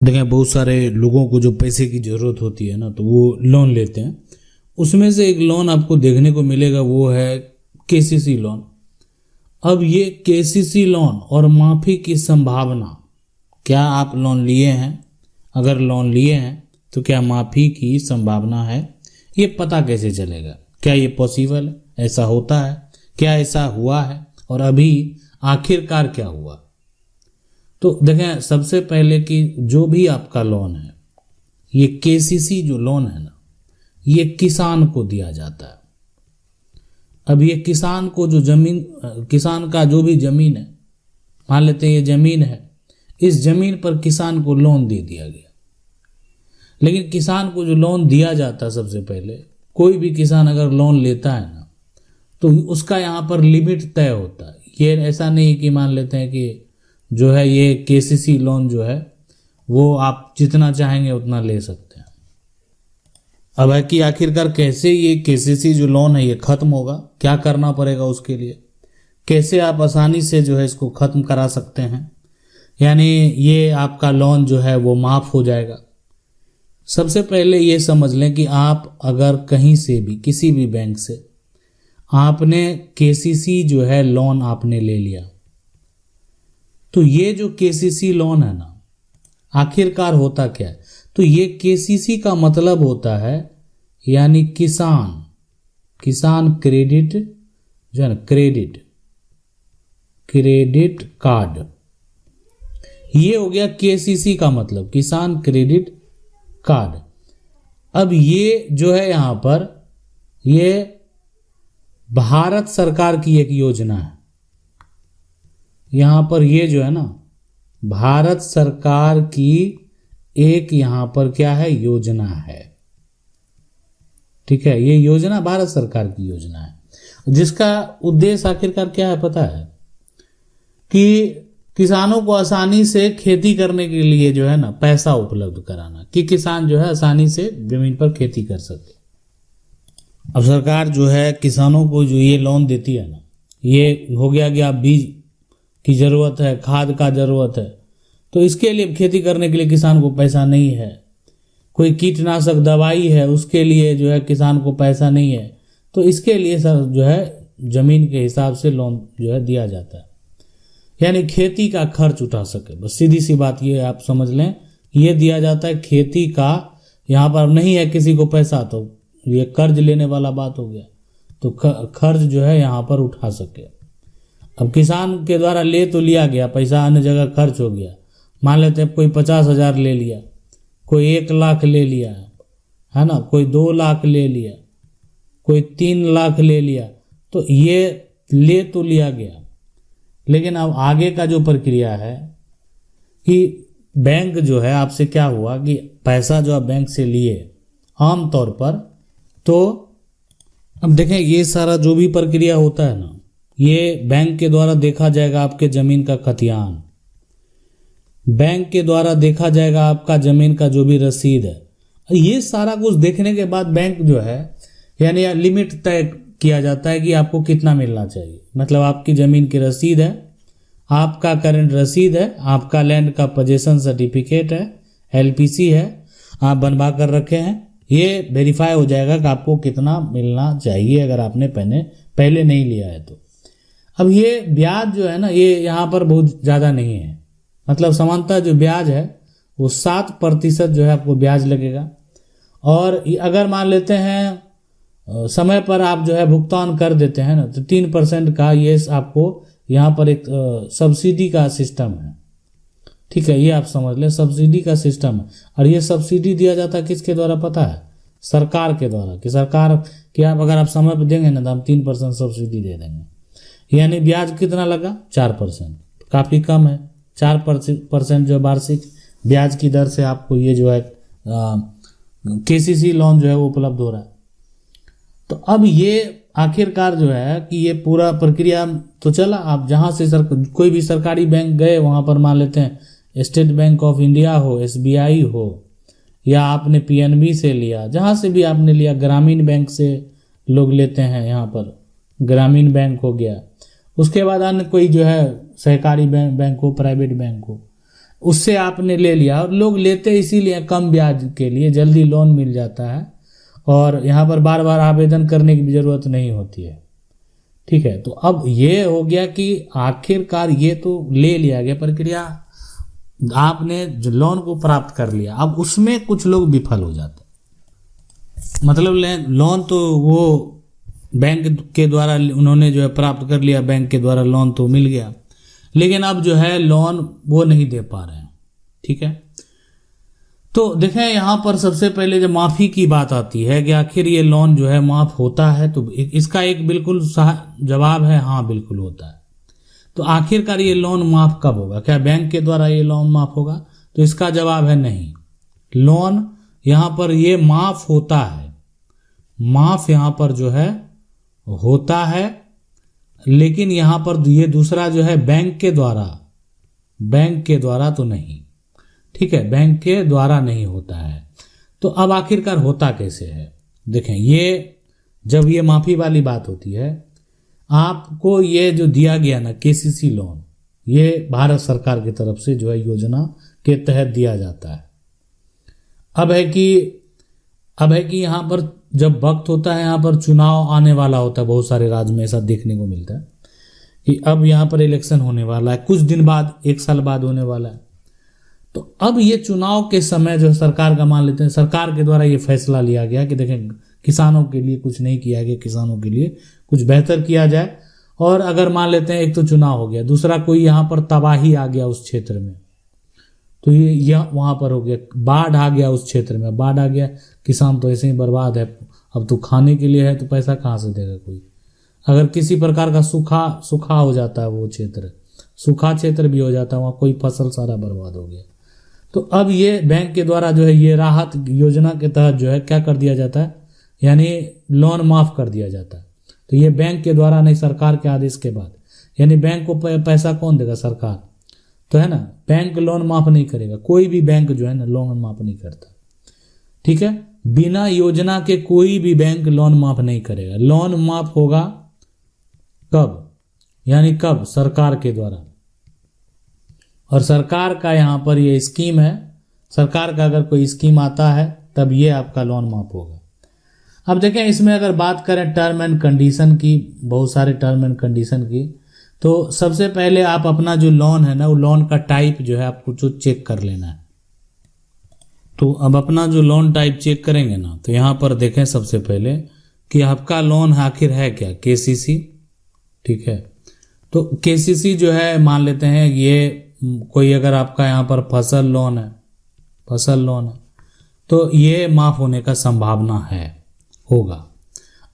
देखें, बहुत सारे लोगों को जो पैसे की ज़रूरत होती है ना, तो वो लोन लेते हैं। उसमें से एक लोन आपको देखने को मिलेगा, वो है केसीसी लोन। अब ये केसीसी लोन और माफ़ी की संभावना, क्या आप लोन लिए हैं? अगर लोन लिए हैं तो क्या माफ़ी की संभावना है? ये पता कैसे चलेगा? क्या ये पॉसिबल है? ऐसा होता है? क्या ऐसा हुआ है? और अभी आखिरकार क्या हुआ? तो देखें, सबसे पहले कि जो भी आपका लोन है, ये केसीसी जो लोन है ना, ये किसान को दिया जाता है। अब ये किसान को जो जमीन, किसान का जो भी जमीन है, मान लेते हैं ये जमीन है, इस जमीन पर किसान को लोन दे दिया गया। लेकिन किसान को जो लोन दिया जाता है, सबसे पहले कोई भी किसान अगर लोन लेता है ना, तो उसका यहाँ पर लिमिट तय होता है। ये ऐसा नहीं कि मान लेते हैं कि जो है ये केसीसी लोन जो है वो आप जितना चाहेंगे उतना ले सकते हैं। अब है कि आखिरकार कैसे ये केसीसी जो लोन है ये खत्म होगा, क्या करना पड़ेगा उसके लिए, कैसे आप आसानी से जो है इसको खत्म करा सकते हैं, यानी ये आपका लोन जो है वो माफ़ हो जाएगा। सबसे पहले ये समझ लें कि आप अगर कहीं से भी, किसी भी बैंक से आपने केसीसी जो है लोन आपने ले लिया, तो ये जो केसीसी लोन है ना, आखिरकार होता क्या है? तो ये केसीसी का मतलब होता है यानी किसान क्रेडिट जो है ना, क्रेडिट कार्ड, ये हो गया केसीसी का मतलब, किसान क्रेडिट कार्ड। अब ये जो है यहाँ पर, ये भारत सरकार की एक योजना है। यहाँ पर ये जो है ना, भारत सरकार की एक यहाँ पर क्या है, योजना है। ठीक है, ये योजना भारत सरकार की योजना है, जिसका उद्देश्य आखिरकार क्या है पता है? कि किसानों को आसानी से खेती करने के लिए जो है ना पैसा उपलब्ध कराना, कि किसान जो है आसानी से जमीन पर खेती कर सके। अब सरकार जो है किसानों को जो ये लोन देती है ना, ये हो गया कि आप बीज की ज़रूरत है, खाद का ज़रूरत है, तो इसके लिए खेती करने के लिए किसान को पैसा नहीं है। कोई कीटनाशक दवाई है, उसके लिए जो है किसान को पैसा नहीं है, तो इसके लिए सर जो है ज़मीन के हिसाब से लोन जो है दिया जाता है, यानी खेती का खर्च उठा सके। बस सीधी सी बात ये आप समझ लें, ये दिया जाता है खेती का। यहाँ पर नहीं है किसी को पैसा, तो ये कर्ज लेने वाला बात हो गया, तो खर्च जो है यहाँ पर उठा सके। अब किसान के द्वारा ले तो लिया गया पैसा, अन्य जगह खर्च हो गया। मान लेते हैं कोई 50,000 ले लिया, कोई 1 लाख ले लिया है ना, कोई 2 लाख ले लिया, कोई 3 लाख ले लिया, तो ये ले तो लिया गया। लेकिन अब आगे का जो प्रक्रिया है कि बैंक जो है आपसे क्या हुआ कि पैसा जो आप बैंक से लिए आमतौर पर, तो अब देखें ये सारा जो भी प्रक्रिया होता है ना, ये बैंक के द्वारा देखा जाएगा आपके ज़मीन का खतियान, बैंक के द्वारा देखा जाएगा आपका ज़मीन का जो भी रसीद है। ये सारा कुछ देखने के बाद बैंक जो है यानी लिमिट तय किया जाता है कि आपको कितना मिलना चाहिए। मतलब आपकी ज़मीन की रसीद है, आपका करंट रसीद है, आपका लैंड का पोजीशन सर्टिफिकेट है, एलपीसी है, आप बनवा कर रखे हैं, ये वेरीफाई हो जाएगा कि आपको कितना मिलना चाहिए अगर आपने पहले नहीं लिया है तो। अब ये ब्याज जो है ना, ये यहाँ पर बहुत ज़्यादा नहीं है। मतलब सामान्यतः जो ब्याज है वो 7% जो है आपको ब्याज लगेगा। और अगर मान लेते हैं समय पर आप जो है भुगतान कर देते हैं ना, तो 3% का ये आपको यहाँ पर एक सब्सिडी का सिस्टम है। ठीक है, ये आप समझ लें, सब्सिडी का सिस्टम है। और ये सब्सिडी दिया जाता है किसके द्वारा पता है? सरकार के द्वारा। कि सरकार कि आप अगर आप समय पर देंगे ना तो हम 3% सब्सिडी दे देंगे। यानी ब्याज कितना लगा? 4%, काफ़ी कम है। 4% जो वार्षिक ब्याज की दर से आपको ये जो है केसीसी लोन जो है वो उपलब्ध हो रहा है। तो अब ये आखिरकार जो है कि ये पूरा प्रक्रिया तो चला। आप जहाँ से कोई भी सरकारी बैंक गए, वहाँ पर मान लेते हैं स्टेट बैंक ऑफ इंडिया हो, SBI हो, या आपने PNB से लिया, जहाँ से भी आपने लिया, ग्रामीण बैंक से लोग लेते हैं, यहाँ पर ग्रामीण बैंक हो गया। उसके बाद अन्य कोई जो है सहकारी बैंक हो, प्राइवेट बैंक हो, उससे आपने ले लिया, और लोग लेते इसीलिए कम ब्याज के लिए, जल्दी लोन मिल जाता है और यहाँ पर बार बार आवेदन करने की भी ज़रूरत नहीं होती है। ठीक है, तो अब ये हो गया कि आखिरकार ये तो ले लिया गया, प्रक्रिया आपने जो लोन को प्राप्त कर लिया, अब उसमें कुछ लोग विफल हो जाते हैं। मतलब लोन तो वो बैंक के द्वारा उन्होंने जो है प्राप्त कर लिया, बैंक के द्वारा लोन तो मिल गया, लेकिन अब जो है लोन वो नहीं दे पा रहे हैं। ठीक है, तो देखें यहाँ पर सबसे पहले जब माफ़ी की बात आती है कि आखिर ये लोन जो है माफ़ होता है, तो इसका एक बिल्कुल जवाब है हाँ बिल्कुल होता है। तो आखिरकार ये लोन माफ़ कब होगा? क्या बैंक के द्वारा ये लोन माफ़ होगा? तो इसका जवाब है नहीं। लोन यहाँ पर ये माफ़ होता है, माफ़ यहाँ पर जो है होता है, लेकिन यहाँ पर ये दूसरा जो है बैंक के द्वारा तो नहीं। ठीक है, बैंक के द्वारा नहीं होता है। तो अब आखिरकार होता कैसे है? देखें, ये जब ये माफ़ी वाली बात होती है, आपको ये जो दिया गया ना केसीसी लोन, ये भारत सरकार की तरफ से जो है योजना के तहत दिया जाता है। अब है कि यहाँ पर जब वक्त होता है, यहाँ पर चुनाव आने वाला होता है, बहुत सारे राज्य में ऐसा देखने को मिलता है कि अब यहाँ पर इलेक्शन होने वाला है, कुछ दिन बाद, 1 साल बाद होने वाला है। तो अब ये चुनाव के समय जो सरकार का, मान लेते हैं सरकार के द्वारा ये फैसला लिया गया कि देखें किसानों के लिए कुछ नहीं किया गया, किसानों के लिए कुछ बेहतर किया जाए। और अगर मान लेते हैं एक तो चुनाव हो गया, दूसरा कोई यहाँ पर तबाही आ गया उस क्षेत्र में, तो ये वहाँ पर हो गया, बाढ़ आ गया उस क्षेत्र में, बाढ़ आ गया, किसान तो ऐसे ही बर्बाद है, अब तो खाने के लिए है तो पैसा कहाँ से देगा कोई। अगर किसी प्रकार का सूखा हो जाता है, वो क्षेत्र सूखा क्षेत्र भी हो जाता है, वहाँ कोई फसल सारा बर्बाद हो गया। तो अब ये बैंक के द्वारा जो है ये राहत योजना के तहत जो है क्या कर दिया जाता है, यानी लोन माफ़ कर दिया जाता है। तो ये बैंक के द्वारा नहीं, सरकार के आदेश के बाद, यानी बैंक को पैसा कौन देगा? सरकार, तो है ना। बैंक लोन माफ़ नहीं करेगा, कोई भी बैंक जो है ना लोन माफ़ नहीं करता। ठीक है, बिना योजना के कोई भी बैंक लोन माफ़ नहीं करेगा। लोन माफ़ होगा कब? यानी कब? सरकार के द्वारा। और सरकार का यहाँ पर ये स्कीम है, सरकार का अगर कोई स्कीम आता है तब ये आपका लोन माफ़ होगा। अब देखें, इसमें अगर बात करें टर्म एंड कंडीशन की, बहुत सारे टर्म एंड कंडीशन की, तो सबसे पहले आप अपना जो लोन है ना, वो लोन का टाइप जो है आपको जो चेक कर लेना है। तो अब अपना जो लोन टाइप चेक करेंगे ना, तो यहाँ पर देखें सबसे पहले कि आपका लोन आखिर है क्या? केसीसी। ठीक है, तो केसीसी जो है, मान लेते हैं ये कोई अगर आपका यहाँ पर फसल लोन है, तो ये माफ़ होने का संभावना होगा।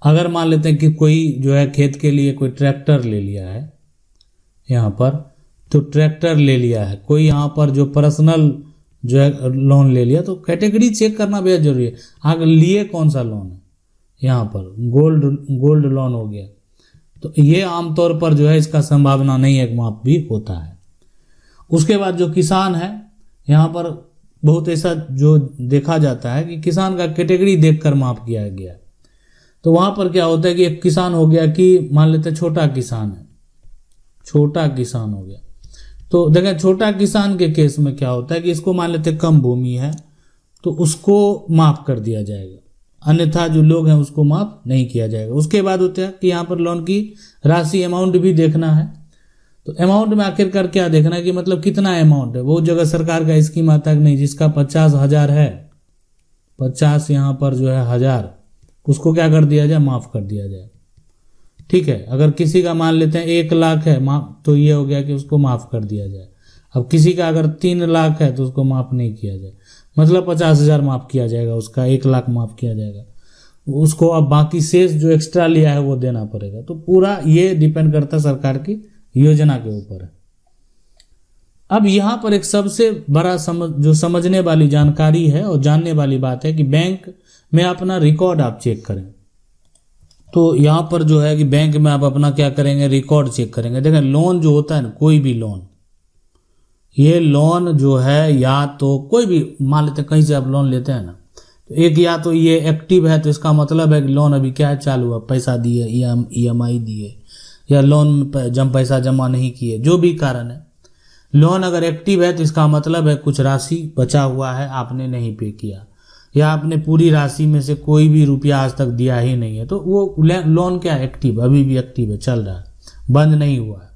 अगर मान लेते हैं कि कोई जो है खेत के लिए कोई ट्रैक्टर ले लिया है यहाँ पर, तो ट्रैक्टर ले लिया है, कोई यहाँ पर जो पर्सनल जो है लोन ले लिया, तो कैटेगरी चेक करना बेहद जरूरी है। आगे लिए कौन सा लोन है, यहाँ पर गोल्ड लोन हो गया, तो ये आमतौर पर जो है इसका संभावना नहीं है, माफ़ भी होता है। उसके बाद जो किसान है, यहाँ पर बहुत ऐसा जो देखा जाता है कि किसान का कैटेगरी देखकर माफ़ किया गया। तो वहाँ पर क्या होता है कि एक किसान हो गया कि मान लेते हैं छोटा किसान है, छोटा किसान हो गया, तो देखें छोटा किसान के केस में क्या होता है कि इसको मान लेते कम भूमि है, तो उसको माफ़ कर दिया जाएगा, अन्यथा जो लोग हैं उसको माफ़ नहीं किया जाएगा। उसके बाद होता है कि यहाँ पर लोन की राशि, अमाउंट भी देखना है। तो अमाउंट में आखिरकार क्या देखना है कि मतलब कितना अमाउंट है। वो जगह सरकार का स्कीम आता है कि नहीं, जिसका 50,000 है, 50 यहाँ पर जो है 1000, उसको क्या कर दिया जाए? माफ़ कर दिया जाए। ठीक है, अगर किसी का मान लेते हैं 1 लाख है, तो ये हो गया कि उसको माफ़ कर दिया जाए। अब किसी का अगर 3 लाख है तो उसको माफ़ नहीं किया जाए, मतलब 50,000 माफ़ किया जाएगा, उसका 1 लाख माफ़ किया जाएगा, उसको अब बाकी शेष जो एक्स्ट्रा लिया है वो देना पड़ेगा। तो पूरा ये डिपेंड करता है सरकार की योजना के ऊपर है। अब यहाँ पर एक सबसे बड़ा जो समझने वाली जानकारी है और जानने वाली बात है कि बैंक में अपना रिकॉर्ड आप चेक करें। तो यहाँ पर जो है कि बैंक में आप अपना क्या करेंगे? रिकॉर्ड चेक करेंगे। देखें, लोन जो होता है ना, कोई भी लोन, ये लोन जो है या तो कोई भी, मान लेते हैं कहीं से आप लोन लेते हैं ना, तो एक या तो ये एक्टिव है, तो इसका मतलब है कि लोन अभी क्या है, चालू है, पैसा दिए, EMI दिए, या लोन जब पैसा जमा नहीं किए, जो भी कारण है। लोन अगर एक्टिव है तो इसका मतलब है कुछ राशि बचा हुआ है, आपने नहीं पे किया, या आपने पूरी राशि में से कोई भी रुपया आज तक दिया ही नहीं है, तो वो लोन क्या एक्टिव, अभी भी एक्टिव है, चल रहा है, बंद नहीं हुआ है।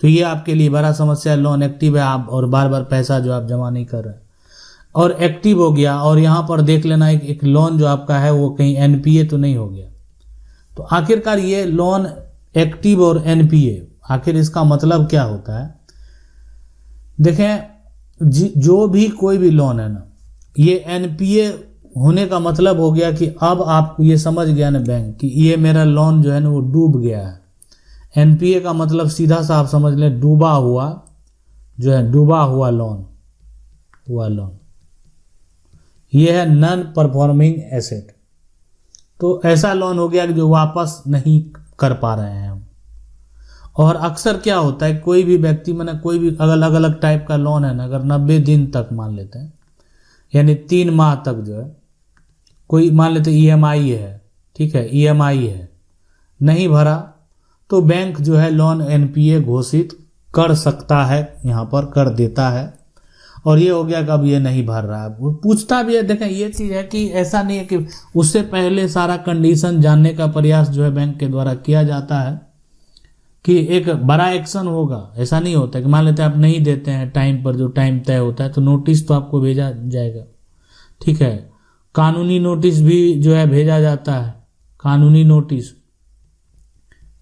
तो ये आपके लिए बड़ा समस्या है, लोन एक्टिव है आप और बार बार पैसा जो आप जमा नहीं कर रहे हैं, और एक्टिव हो गया, और यहाँ पर देख लेना एक लोन जो आपका है वो कहीं एनपीए तो नहीं हो गया। तो आखिरकार ये लोन एक्टिव और एनपीए, आखिर इसका मतलब क्या होता है? देखें, जो भी कोई भी लोन है ना, ये एनपीए होने का मतलब हो गया कि अब आप ये समझ गया ना बैंक कि ये मेरा लोन जो है ना वो डूब गया है। एनपीए का मतलब सीधा सा आप समझ लें डूबा हुआ, जो है डूबा हुआ लोन, हुआ लोन, ये है नॉन परफॉर्मिंग एसेट। तो ऐसा लोन हो गया कि जो वापस नहीं कर पा रहे हैं हम। और अक्सर क्या होता है, कोई भी व्यक्ति मैंने कोई भी अलग अलग टाइप का लोन है ना, अगर 90 दिन तक मान लेते हैं, यानी 3 माह तक जो है, कोई मान लेते ईएमआई है, ठीक है, ईएमआई है, नहीं भरा, तो बैंक जो है लोन एनपीए घोषित कर सकता है, यहाँ पर कर देता है। और ये हो गया कि अब ये नहीं भर रहा है, वो पूछता भी है। देखें, ये चीज़ है कि ऐसा नहीं है कि उससे पहले सारा कंडीशन जानने का प्रयास जो है बैंक के द्वारा किया जाता है कि एक बड़ा एक्शन होगा। ऐसा नहीं होता कि मान लेते हैं आप नहीं देते हैं टाइम पर, जो टाइम तय होता है, तो नोटिस तो आपको भेजा जाएगा, ठीक है, कानूनी नोटिस भी जो है भेजा जाता है, कानूनी नोटिस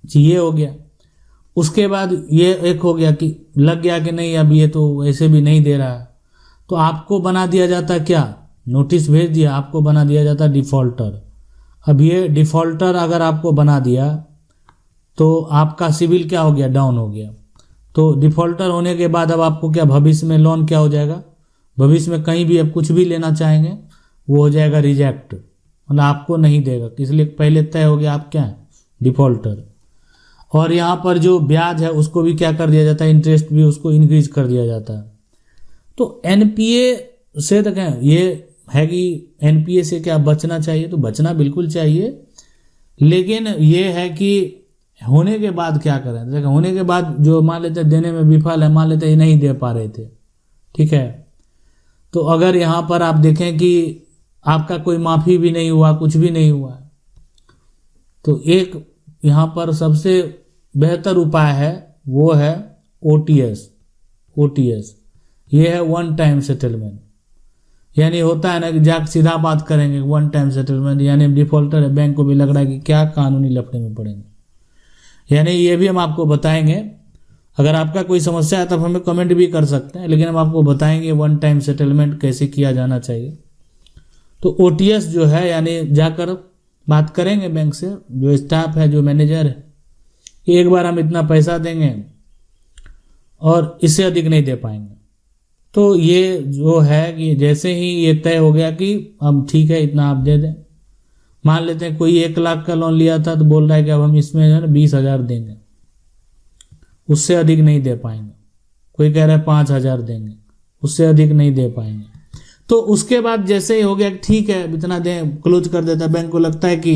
जी, ये हो गया। उसके बाद ये एक हो गया कि लग गया कि नहीं अब ये तो ऐसे भी नहीं दे रहा है, तो आपको बना दिया जाता क्या, नोटिस भेज दिया, आपको बना दिया जाता डिफ़ॉल्टर। अब ये डिफ़ॉल्टर अगर आपको बना दिया तो आपका सिविल क्या हो गया, डाउन हो गया। तो डिफ़ॉल्टर होने के बाद अब आपको क्या भविष्य में लोन क्या हो जाएगा, भविष्य में कहीं भी अब कुछ भी लेना चाहेंगे वो हो जाएगा रिजेक्ट, मतलब आपको नहीं देगा, इसलिए पहले तय हो गया आप क्या है, डिफ़ॉल्टर। और यहाँ पर जो ब्याज है उसको भी क्या कर दिया जाता है, इंटरेस्ट भी उसको इंक्रीज कर दिया जाता है। तो एनपीए से देखें, ये है कि एनपीए से क्या बचना चाहिए, तो बचना बिल्कुल चाहिए, लेकिन ये है कि होने के बाद क्या करें। देखो, होने के बाद जो मान लेते देने में विफल है, मान लेते ये नहीं दे पा रहे थे, ठीक है, तो अगर यहाँ पर आप देखें कि आपका कोई माफ़ी भी नहीं हुआ, कुछ भी नहीं हुआ, तो एक यहाँ पर सबसे बेहतर उपाय है, वो है ओटीएस। ओटीएस ये है वन टाइम सेटलमेंट, यानी होता है ना कि जाकर सीधा बात करेंगे, वन टाइम सेटलमेंट, यानी डिफ़ॉल्टर है, बैंक को भी लग रहा है कि क्या कानूनी लफड़े में पड़ेंगे, यानी ये भी हम आपको बताएंगे। अगर आपका कोई समस्या है तब हमें कमेंट भी कर सकते हैं, लेकिन हम आपको बताएंगे वन टाइम सेटलमेंट कैसे किया जाना चाहिए। तो ओटीएस जो है, यानी जाकर बात करेंगे बैंक से, जो स्टाफ है, जो मैनेजर है, कि एक बार हम इतना पैसा देंगे और इससे अधिक नहीं दे पाएंगे। तो ये जो है कि जैसे ही ये तय हो गया कि अब ठीक है इतना आप दे दें, मान लेते हैं कोई 1 लाख का लोन लिया था तो बोल रहा है कि अब हम इसमें जो है 20,000 देंगे, उससे अधिक नहीं दे पाएंगे। कोई कह रहा है 5,000 देंगे, उससे अधिक नहीं दे पाएंगे। तो उसके बाद जैसे ही हो गया ठीक है इतना दें, क्लोज कर देता है। बैंक को लगता है कि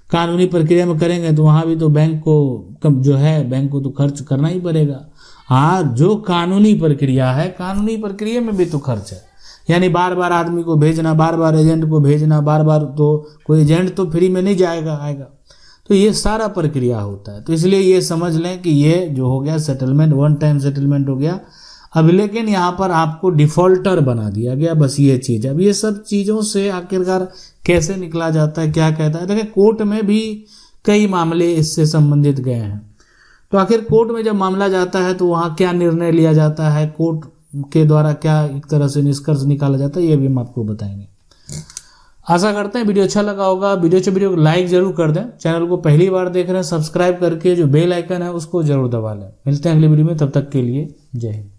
कानूनी प्रक्रिया में करेंगे तो वहाँ भी तो बैंक को जो है, बैंक को तो खर्च करना ही पड़ेगा। हाँ, जो कानूनी प्रक्रिया है, कानूनी प्रक्रिया में भी तो खर्च है, यानी बार बार आदमी को भेजना, बार बार एजेंट को भेजना, बार बार, तो कोई एजेंट तो फ्री में नहीं जाएगा आएगा, तो ये सारा प्रक्रिया होता है। तो इसलिए ये समझ लें कि ये जो हो गया सेटलमेंट, वन टाइम सेटलमेंट हो गया। अब लेकिन यहाँ पर आपको डिफ़ॉल्टर बना दिया गया, बस ये चीज़। अब ये सब चीज़ों से आखिरकार कैसे निकला जाता है, क्या कहता है, देखिए कोर्ट में भी कई मामले इससे संबंधित गए हैं। तो आखिर कोर्ट में जब मामला जाता है तो वहाँ क्या निर्णय लिया जाता है, कोर्ट के द्वारा क्या एक तरह से निष्कर्ष निकाला जाता है, ये भी हम आपको बताएंगे। आशा करते हैं वीडियो अच्छा लगा होगा। वीडियो को लाइक जरूर कर दें। चैनल को पहली बार देख रहे हैं, सब्सक्राइब करके जो बेल आइकन है उसको जरूर दबा लें। मिलते हैं अगली वीडियो में, तब तक के लिए जय हिंद।